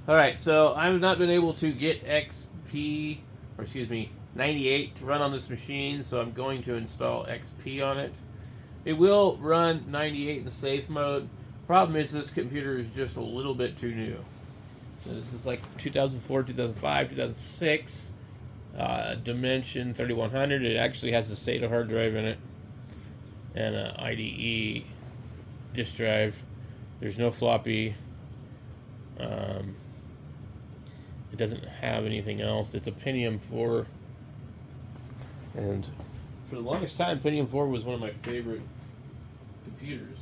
Alright, so I've not been able to get XP, or excuse me, 98 to run on this machine, so I'm going to install XP on it. It will run 98 in the safe mode. Problem is, this computer is just a little bit too new. So this is like 2004, 2005, 2006. Dimension 3100. It actually has a SATA hard drive in it and an IDE disk drive. There's no floppy. It doesn't have anything else. It's a Pentium 4. And for the longest time, Pentium 4 was one of my favorite computers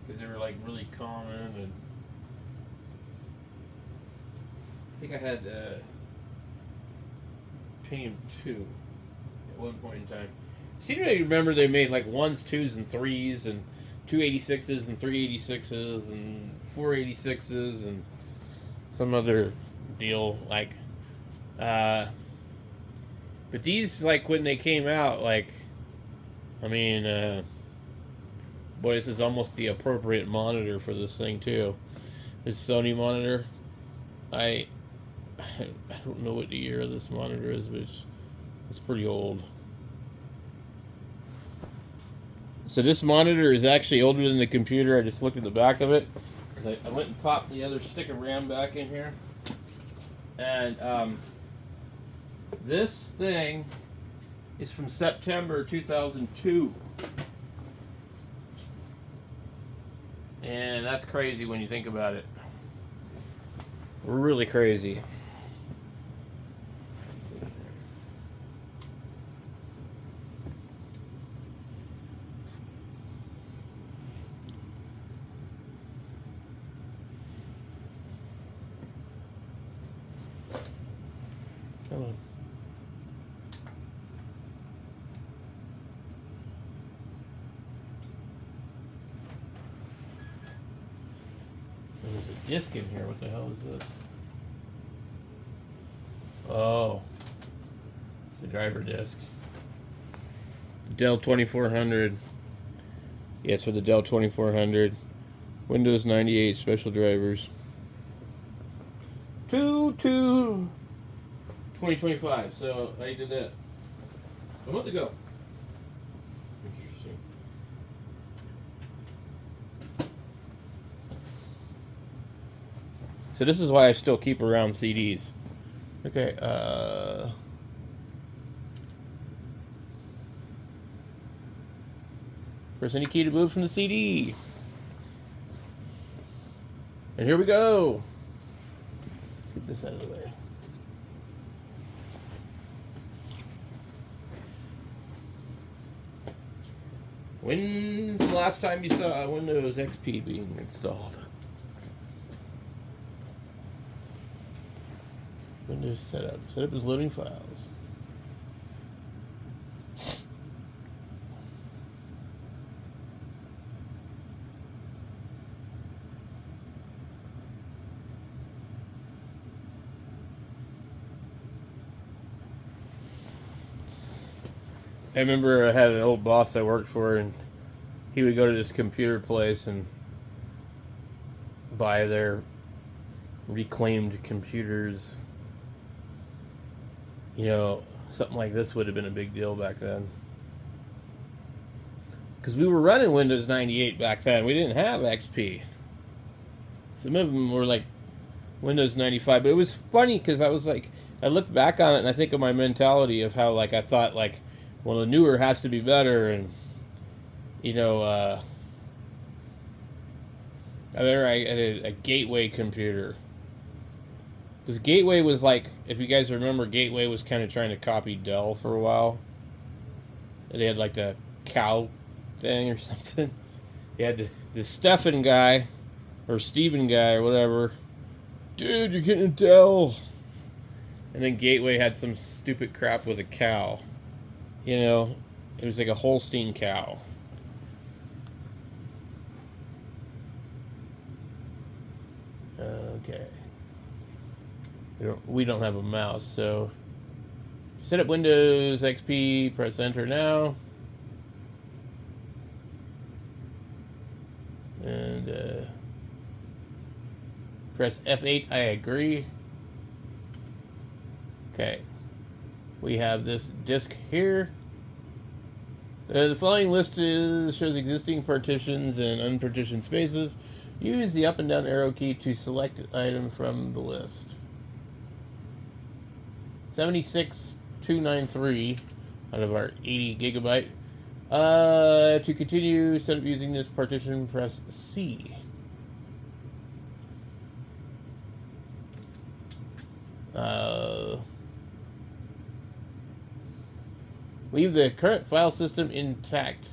because they were like really common. And I think I had Pentium 2 at one point in time. See, I remember they made like 1s, 2s, and 3s, and 286s, and 386s, and 486s, and some other deal. Like, but these, like, when they came out, like, I mean, boy, this is almost the appropriate monitor for this thing, too. This Sony monitor. I don't know what the year of this monitor is, but it's pretty old. So this monitor is actually older than the computer. I just looked at the back of it. I went and popped the other stick of RAM back in here. And this thing is from September 2002. And that's crazy when you think about it. Really crazy. Hello. There's a disc in here. What the hell is this? Oh, the driver disc. Dell 2400. Yeah, it's for the Dell 2400. Windows 98 special drivers. 2025. So I did that a month ago. Interesting. So this is why I still keep around CDs. Okay, press any key to move from the CD. And here we go. Let's get this out of the way. When's the last time you saw Windows XP being installed? Windows setup. Setup is loading files. I remember I had an old boss I worked for, and he would go to this computer place and buy their reclaimed computers. You know, something like this would have been a big deal back then. Because we were running Windows 98 back then. We didn't have XP. Some of them were like Windows 95. But it was funny because I was like, I looked back on it and I think of my mentality of how, like, I thought, like, well, the newer has to be better. And, you know, I remember I had a Gateway computer. Because Gateway was like, if you guys remember, Gateway was kind of trying to copy Dell for a while. And they had like the cow thing or something. You had the Stefan guy, or Steven guy, or whatever. Dude, you're getting a Dell. And then Gateway had some stupid crap with a cow. You know, it was like a Holstein cow. Okay. We don't have a mouse, so set up Windows XP, press enter now. And Press F8, I agree. Okay. We have this disk here. The following list shows existing partitions and unpartitioned spaces. Use the up and down arrow key to select an item from the list. 76293 out of our 80 gigabyte. To continue setup using this partition, press C. Leave the current file system intact.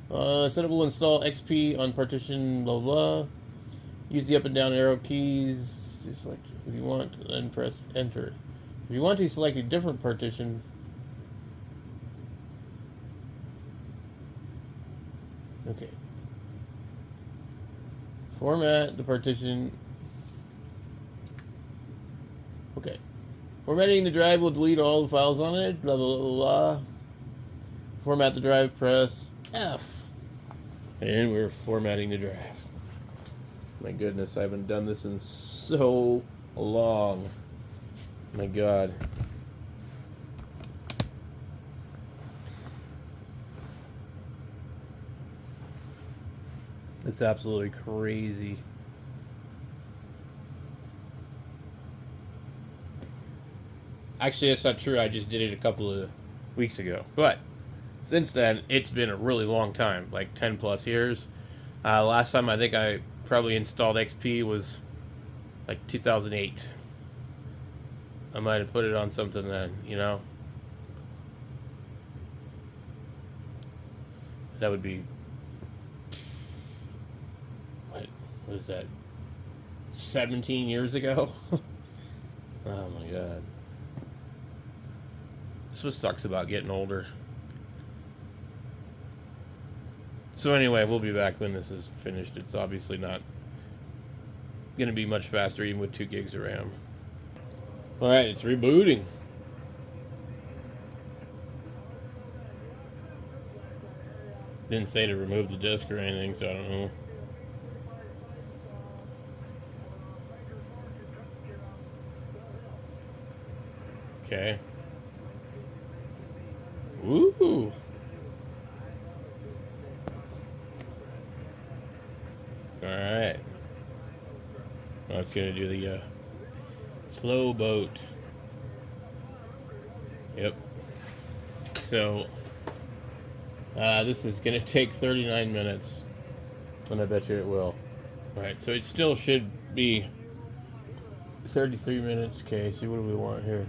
Setup will install XP on partition, blah blah. Use the up and down arrow keys to select if you want, then press enter. If you want to select a different partition, okay. Format the partition. Okay. Formatting the drive will delete all the files on it. Blah, blah, blah, blah. Format the drive, press F. And we're formatting the drive. My goodness, I haven't done this in so long. My God. It's absolutely crazy. Actually, that's not true. I just did it a couple of weeks ago. But since then, it's been a really long time, like 10 plus years. Last time I think I probably installed XP was like 2008. I might have put it on something then, you know? That would be... What is that? 17 years ago? Oh my God. That's what sucks about getting older. So anyway, we'll be back when this is finished. It's obviously not going to be much faster even with 2 gigs of RAM. Alright, it's rebooting. Didn't say to remove the disk or anything, so I don't know. Okay. Woo! Alright. Well, it's going to do the slow boat. Yep. So, this is going to take 39 minutes. And I bet you it will. Alright, so it still should be 33 minutes. Okay, see what do we want here?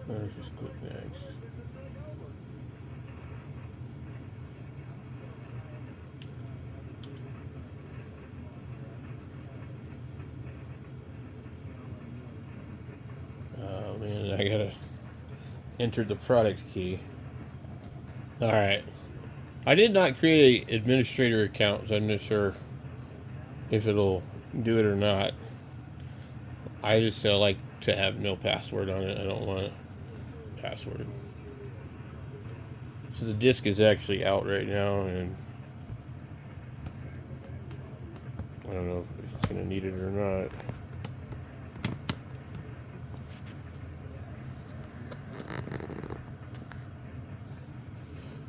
Let's just click next. Oh man, I gotta enter the product key. Alright. I did not create an administrator account, so I'm not sure if it'll do it or not. I just like to have no password on it. I don't want a password. So the disk is actually out right now, and I don't know if it's going to need it or not.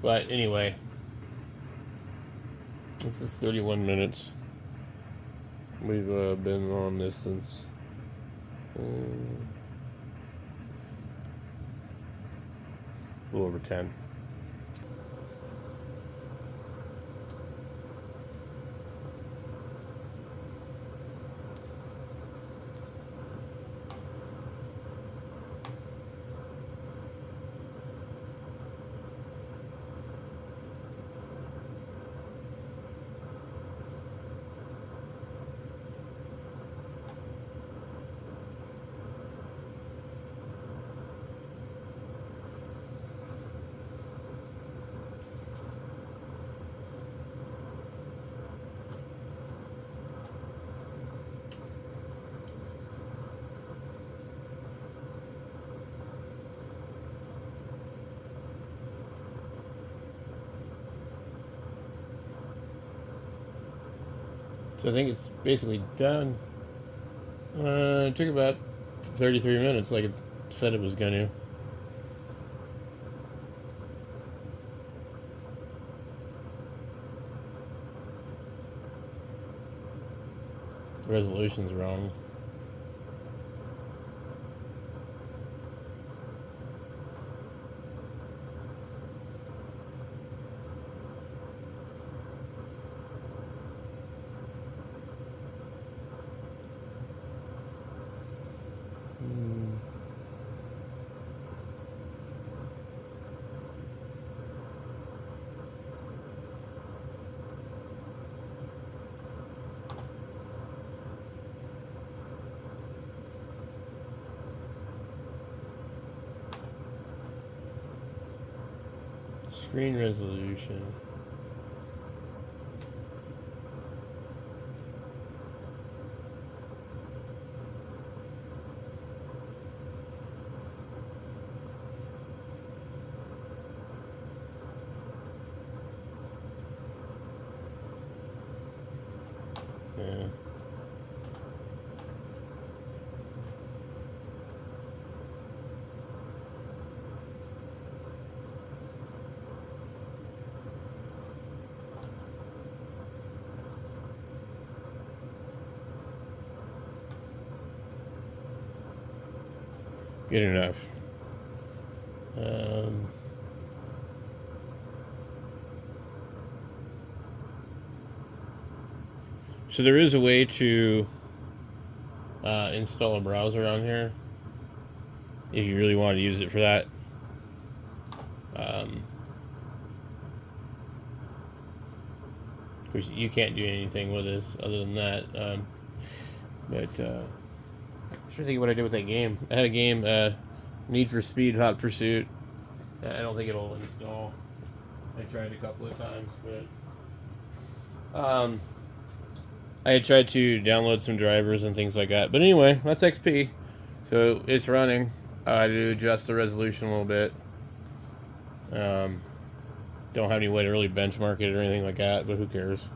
But anyway, this is 31 minutes. We've been on this since a little over 10. So I think it's basically done. It took about 33 minutes, like it said it was going to. The resolution's wrong. Screen resolution. Yeah. Good enough. So there is a way to install a browser on here if you really want to use it for that. Of course, you can't do anything with this other than that. But I'm trying to think of what I did with that game. I had a game, Need for Speed Hot Pursuit. I don't think it'll install. I tried a couple of times, but I had tried to download some drivers and things like that. But anyway, that's XP. So it's running. I had to adjust the resolution a little bit. Don't have any way to really benchmark it or anything like that, but who cares?